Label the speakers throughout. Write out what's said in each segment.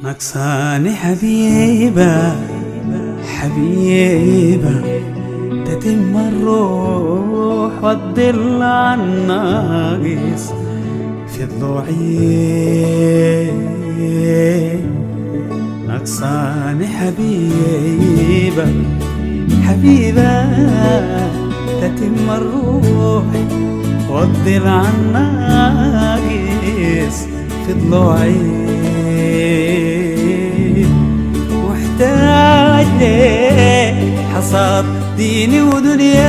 Speaker 1: نقصاني حبيبة حبيبة تتم الروح والظل عن ناقص في ضلوعي. نقصاني حبيبة حبيبة تتم الروح والظل عن ناقص في ضلوعي. محتاج ليه حصاد ديني ودنياي،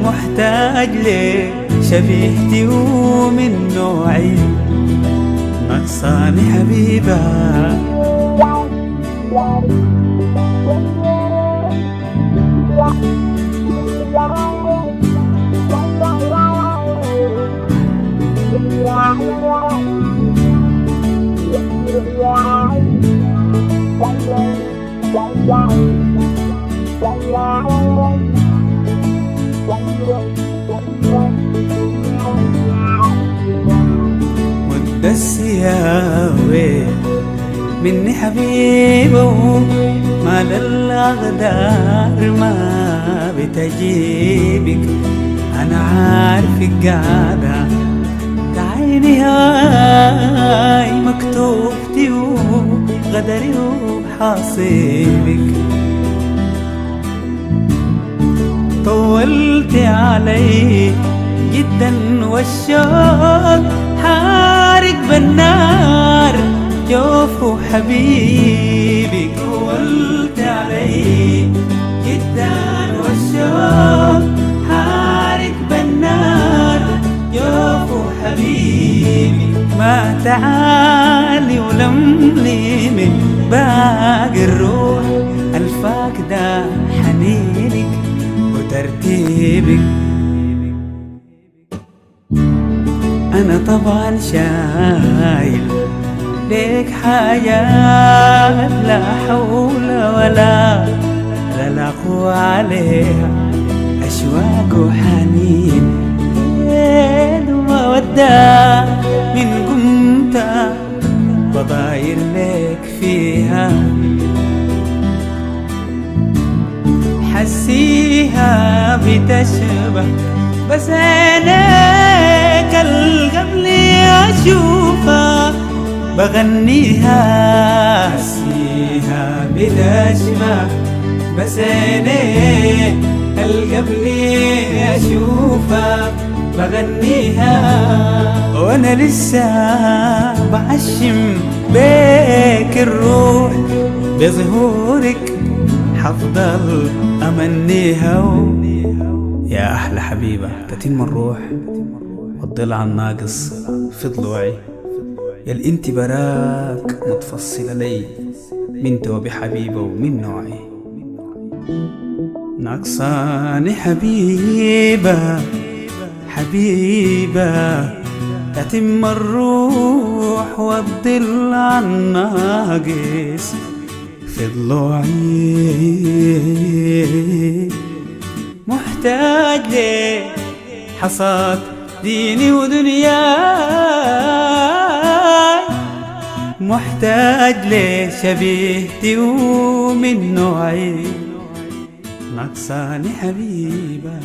Speaker 1: محتاج ليه شبيهتي ومن نوعي. نقصاني حبيبة والسياوي مني حبيبه ما للأقدار ما بتجيبك. أنا عارفك قاعدة عيني هاي مكتوبتي وغدري وحاصيبك. طولت علي جدا والشوق حارق بالنار جوف حبيبك. طولت علي جدا والشوق حارق بالنار جوف حبيبي. ما تعالي ولملي من باقي الروح الفاقدة حنينك وترتيبك. أنا طبعا شايل ليك حاجات لا حول ولا قوة عليها. أشواق وحنين ووداع من قمت بضاير لك فيها. حسيها بتشبه بس عينيك القبل أشوفها بغنيها. حسيها بتشبه بس عينيك القبل أشوفها بغنيها. وانا لسه بعشم بيك الروح بظهورك حفضل امنيها. يا احلى حبيبة تتم الروح والضلع عن ناقص في ضلوعي. يا الانت براك متفصلة لي من توبي حبيبة ومن نوعي. نقصاني حبيبة حبيبة تتم الروح والظل عن ناقص في ضلوعي. محتاج ليه حصاد ديني ودنياي، محتاج ليه شبيهتي ومن نوعي. نقصاني حبيبة